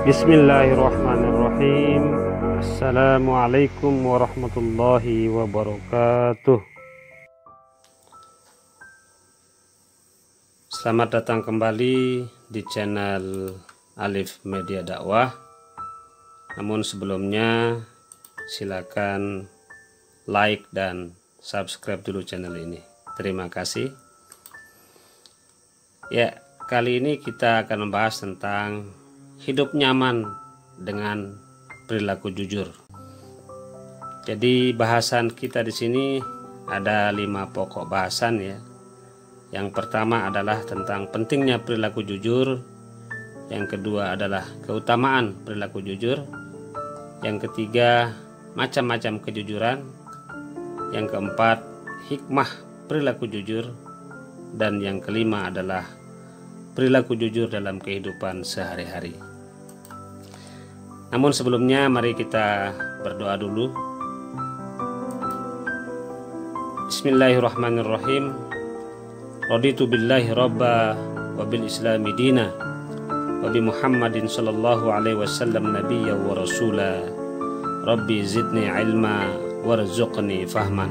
Bismillahirrahmanirrahim. Assalamualaikum warahmatullahi wabarakatuh. Selamat datang kembali di channel Alif Media Dakwah. Namun sebelumnya silakan like dan subscribe dulu channel ini. Terima kasih. Ya, kali ini kita akan membahas tentang hidup nyaman dengan perilaku jujur. Jadi bahasan kita di sini ada 5 pokok bahasan ya. Yang pertama adalah tentang pentingnya perilaku jujur. Yang kedua adalah keutamaan perilaku jujur. Yang ketiga, macam-macam kejujuran. Yang keempat, hikmah perilaku jujur. Dan yang kelima adalah perilaku jujur dalam kehidupan sehari-hari. Namun sebelumnya mari kita berdoa dulu. Bismillahirrahmanirrahim. Raditu billahi rabba wa bil islami dina wa bi Muhammadin sallallahu alaihi wasallam nabiyya wa rasula. Rabbi zidni ilma warzuqni fahman.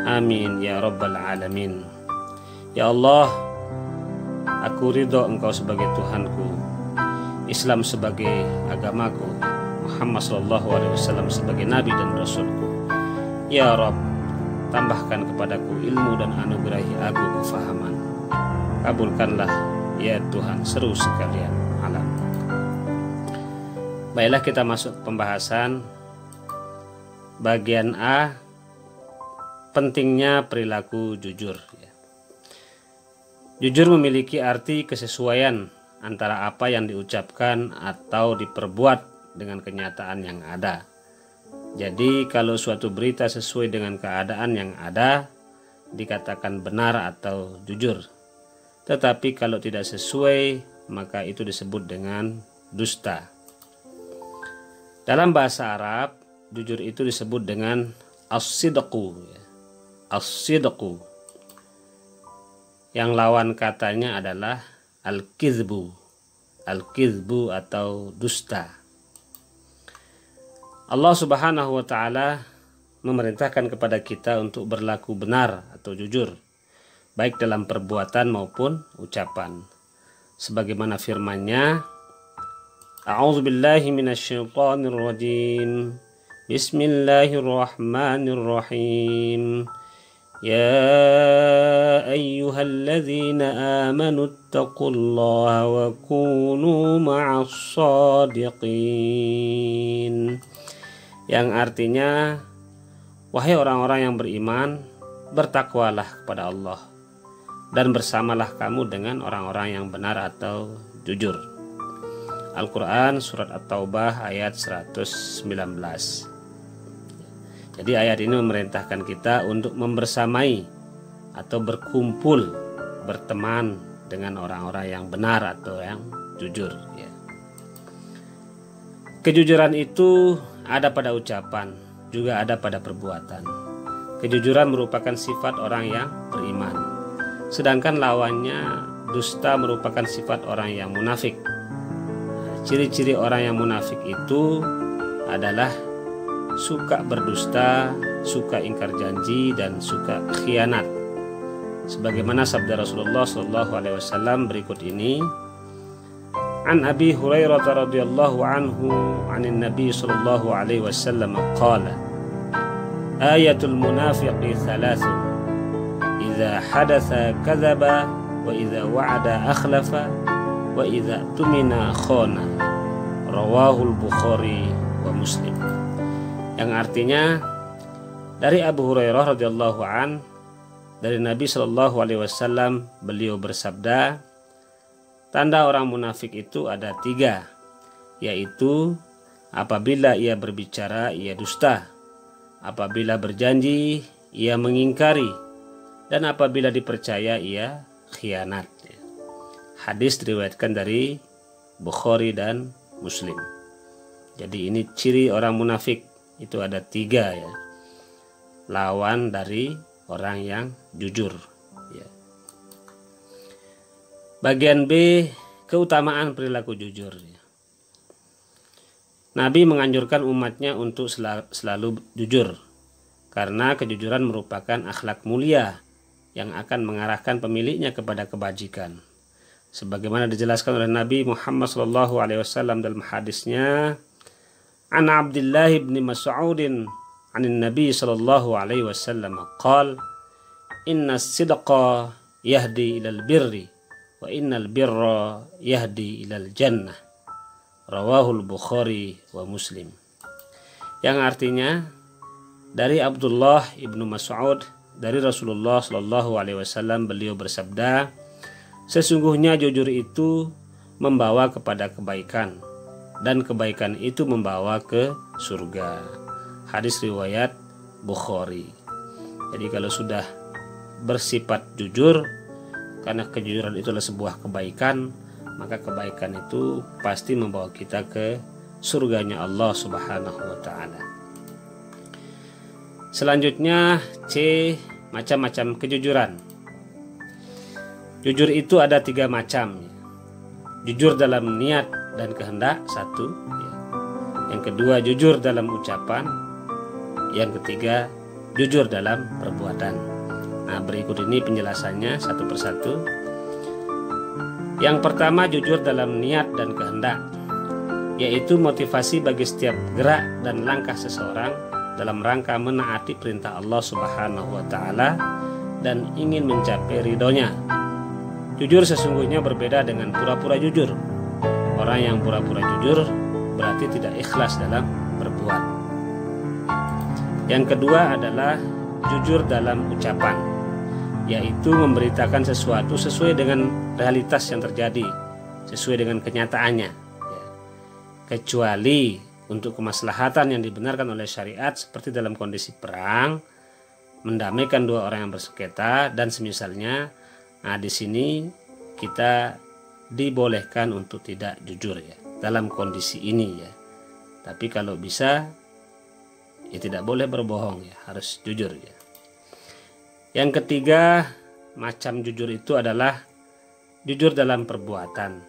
Amin ya rabbal alamin. Ya Allah, aku ridho Engkau sebagai Tuhanku, Islam sebagai agamaku, Muhammad SAW sebagai Nabi dan Rasulku. Ya Rabb, tambahkan kepadaku ilmu dan anugerahi aku kefahaman. Kabulkanlah ya Tuhan seru sekalian alam. Baiklah, kita masuk pembahasan bagian A, pentingnya perilaku jujur. Jujur memiliki arti kesesuaian antara apa yang diucapkan atau diperbuat dengan kenyataan yang ada. Jadi kalau suatu berita sesuai dengan keadaan yang ada, dikatakan benar atau jujur. Tetapi kalau tidak sesuai, maka itu disebut dengan dusta. Dalam bahasa Arab, jujur itu disebut dengan as-sidqu. As-sidqu. Yang lawan katanya adalah al-kizbu. Al-kizbu atau dusta. Allah Subhanahu wa ta'ala memerintahkan kepada kita untuk berlaku benar atau jujur, baik dalam perbuatan maupun ucapan. Sebagaimana firman-Nya, A'udzubillahi minasyaitonirrajim. Bismillahirrahmanirrahim. Ya ayyuhalladzina amanu ittaqullaha wa kunu ma'as shadiqin. Yang artinya, wahai orang-orang yang beriman, bertakwalah kepada Allah dan bersamalah kamu dengan orang-orang yang benar atau jujur. Al-Quran Surat At-Taubah ayat 119. Jadi ayat ini memerintahkan kita untuk membersamai atau berkumpul, berteman dengan orang-orang yang benar atau yang jujur. Ya. Kejujuran itu ada pada ucapan, juga ada pada perbuatan. Kejujuran merupakan sifat orang yang beriman. Sedangkan lawannya, dusta, merupakan sifat orang yang munafik. Ciri-ciri orang yang munafik itu adalah suka berdusta, suka ingkar janji, dan suka khianat. Sebagaimana sabda Rasulullah SAW berikut ini. An Abi Hurairah radhiyallahu anhu anin Nabi sallallahu alaihi wasallam qala ayatul munafiqi thalathun idza hadatsa kadzaba wa idza wa'ada akhlafa wa idza tumina khana. Rawahul Bukhari wa Muslim. Yang artinya dari Abu Hurairah radhiyallahu an, dari Nabi Shallallahu alaihi wasallam, beliau bersabda, tanda orang munafik itu ada 3, yaitu apabila ia berbicara ia dusta, apabila berjanji ia mengingkari, dan apabila dipercaya ia khianat. Hadis diriwayatkan dari Bukhari dan Muslim. Jadi ini ciri orang munafik. Itu ada 3 ya, lawan dari orang yang jujur ya. Bagian B, keutamaan perilaku jujur ya. Nabi menganjurkan umatnya untuk selalu jujur, karena kejujuran merupakan akhlak mulia yang akan mengarahkan pemiliknya kepada kebajikan. Sebagaimana dijelaskan oleh Nabi Muhammad SAW dalam hadisnya, An Abdullah bin Mas'udin anin Nabi sallallahu alaihi wasallam qala inna sidqa yahdi ilal birri wa innal birra yahdi ilal jannah. Rawahul Bukhari wa Muslim. Yang artinya dari Abdullah ibnu Mas'ud dari Rasulullah sallallahu alaihi wasallam, beliau bersabda, sesungguhnya jujur itu membawa kepada kebaikan dan kebaikan itu membawa ke surga. Hadis riwayat Bukhari. Jadi kalau sudah bersifat jujur, karena kejujuran itulah sebuah kebaikan, maka kebaikan itu pasti membawa kita ke surganya Allah Subhanahu wa taala. Selanjutnya C, macam-macam kejujuran. Jujur itu ada 3 macam. Jujur dalam niat dan kehendak, 1. Yang kedua, jujur dalam ucapan. Yang ketiga, jujur dalam perbuatan. Nah, berikut ini penjelasannya satu persatu. Yang pertama, jujur dalam niat dan kehendak, yaitu motivasi bagi setiap gerak dan langkah seseorang dalam rangka menaati perintah Allah Subhanahu wa taala dan ingin mencapai ridhonya. Jujur sesungguhnya berbeda dengan pura-pura jujur. Orang yang pura-pura jujur berarti tidak ikhlas dalam berbuat. Yang kedua adalah jujur dalam ucapan, yaitu memberitakan sesuatu sesuai dengan realitas yang terjadi, sesuai dengan kenyataannya, kecuali untuk kemaslahatan yang dibenarkan oleh syariat, seperti dalam kondisi perang, mendamaikan 2 orang yang bersengketa dan semisalnya. Nah, di sini kita dibolehkan untuk tidak jujur ya dalam kondisi ini ya. Tapi kalau bisa ya tidak boleh berbohong ya, harus jujur ya. Yang ketiga macam jujur itu adalah jujur dalam perbuatan,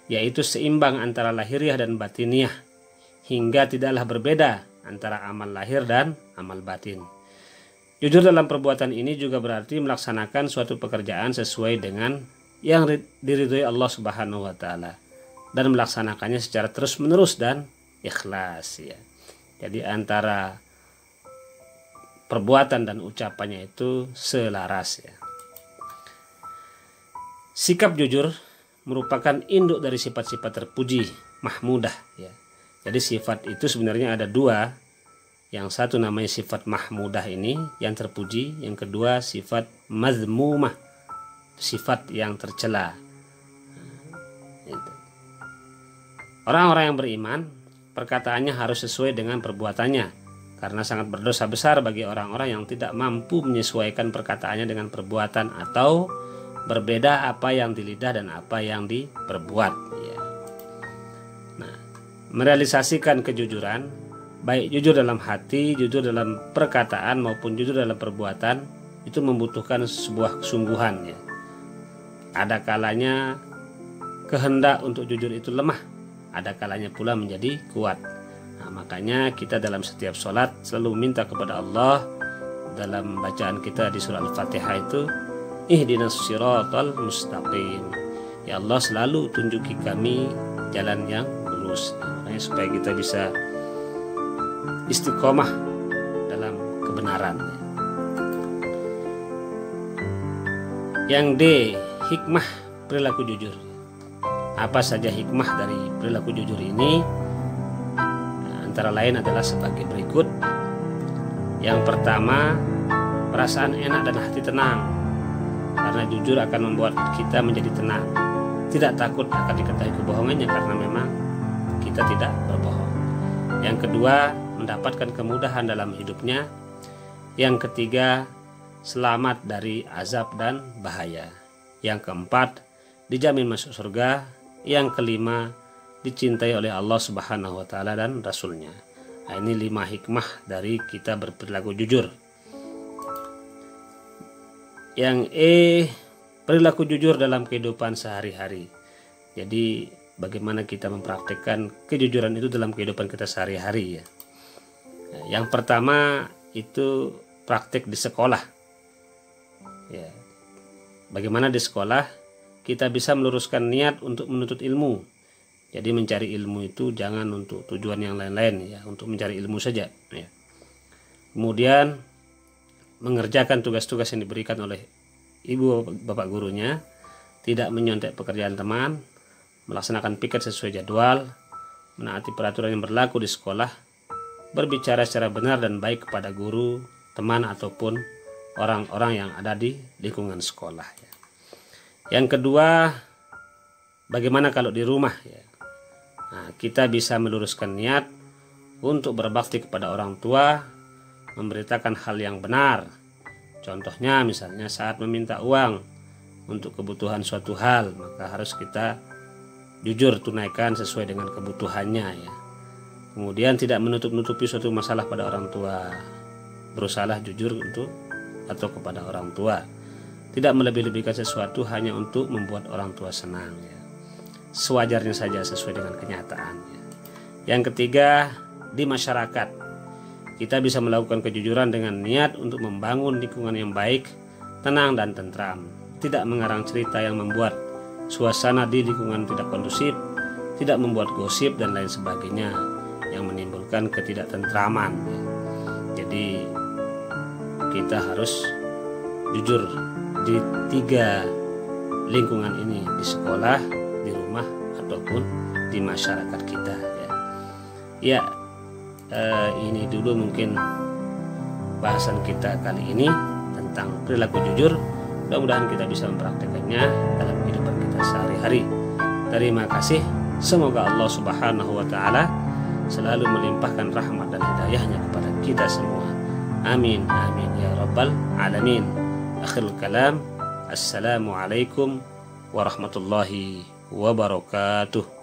yaitu seimbang antara lahiriah dan batiniah, hingga tidaklah berbeda antara amal lahir dan amal batin. Jujur dalam perbuatan ini juga berarti melaksanakan suatu pekerjaan sesuai dengan yang diridhoi Allah Subhanahu wa taala dan melaksanakannya secara terus-menerus dan ikhlas ya. Jadi antara perbuatan dan ucapannya itu selaras ya. Sikap jujur merupakan induk dari sifat-sifat terpuji, mahmudah ya. Jadi sifat itu sebenarnya ada 2. Yang satu namanya sifat mahmudah ini yang terpuji, yang kedua sifat mazmumah, sifat yang tercela. Orang-orang yang beriman perkataannya harus sesuai dengan perbuatannya, karena sangat berdosa besar bagi orang-orang yang tidak mampu menyesuaikan perkataannya dengan perbuatan atau berbeda apa yang di lidah dan apa yang diperbuat ya. Nah, merealisasikan kejujuran, baik jujur dalam hati, jujur dalam perkataan maupun jujur dalam perbuatan, itu membutuhkan sebuah kesungguhan ya. Ada kalanya kehendak untuk jujur itu lemah, ada kalanya pula menjadi kuat. Nah, makanya kita dalam setiap sholat selalu minta kepada Allah dalam bacaan kita di surah Al-Fatihah itu, ihdinas siratal mustaqim. Ya Allah, selalu tunjuki kami jalan yang lurus. Nah, supaya kita bisa istiqomah dalam kebenaran. Yang D, hikmah perilaku jujur. Apa saja hikmah dari perilaku jujur ini? Antara lain adalah sebagai berikut. Yang pertama, perasaan enak dan hati tenang, karena jujur akan membuat kita menjadi tenang, tidak takut akan diketahui kebohongannya karena memang kita tidak berbohong. Yang kedua, mendapatkan kemudahan dalam hidupnya. Yang ketiga, selamat dari azab dan bahaya. Yang keempat, dijamin masuk surga. Yang kelima, dicintai oleh Allah Subhanahu wa taala dan Rasulnya. Nah, ini 5 hikmah dari kita berperilaku jujur. Yang E, perilaku jujur dalam kehidupan sehari-hari. Jadi bagaimana kita mempraktikkan kejujuran itu dalam kehidupan kita sehari-hari ya. Yang pertama itu praktik di sekolah. Ya. Bagaimana di sekolah kita bisa meluruskan niat untuk menuntut ilmu. Jadi mencari ilmu itu jangan untuk tujuan yang lain-lain ya, untuk mencari ilmu saja ya. Kemudian mengerjakan tugas-tugas yang diberikan oleh ibu bapak gurunya, tidak menyontek pekerjaan teman, melaksanakan piket sesuai jadwal, menaati peraturan yang berlaku di sekolah, berbicara secara benar dan baik kepada guru, teman ataupun orang-orang yang ada di lingkungan sekolah ya. Yang kedua, bagaimana kalau di rumah ya? Nah, kita bisa meluruskan niat untuk berbakti kepada orang tua, memberitakan hal yang benar. Contohnya misalnya saat meminta uang untuk kebutuhan suatu hal, maka harus kita jujur tunaikan sesuai dengan kebutuhannya ya. Kemudian tidak menutup-nutupi suatu masalah pada orang tua, berusahalah jujur untuk atau kepada orang tua. Tidak melebih-lebihkan sesuatu hanya untuk membuat orang tua senang ya. Sewajarnya saja sesuai dengan kenyataan ya. Yang ketiga, di masyarakat kita bisa melakukan kejujuran dengan niat untuk membangun lingkungan yang baik, tenang dan tentram, tidak mengarang cerita yang membuat suasana di lingkungan tidak kondusif, tidak membuat gosip dan lain sebagainya yang menimbulkan ketidaktentraman ya. Jadi kita harus jujur di 3 lingkungan ini, di sekolah, di rumah ataupun di masyarakat kita ya. Ini dulu mungkin bahasan kita kali ini tentang perilaku jujur. Mudah-mudahan kita bisa mempraktikkannya dalam kehidupan kita sehari-hari. Terima kasih. Semoga Allah Subhanahu wa taala selalu melimpahkan rahmat dan hidayahnya kepada kita semua. Amin amin ya rabbal alamin. Akhirul kalam. Assalamualaikum warahmatullahi wabarakatuh.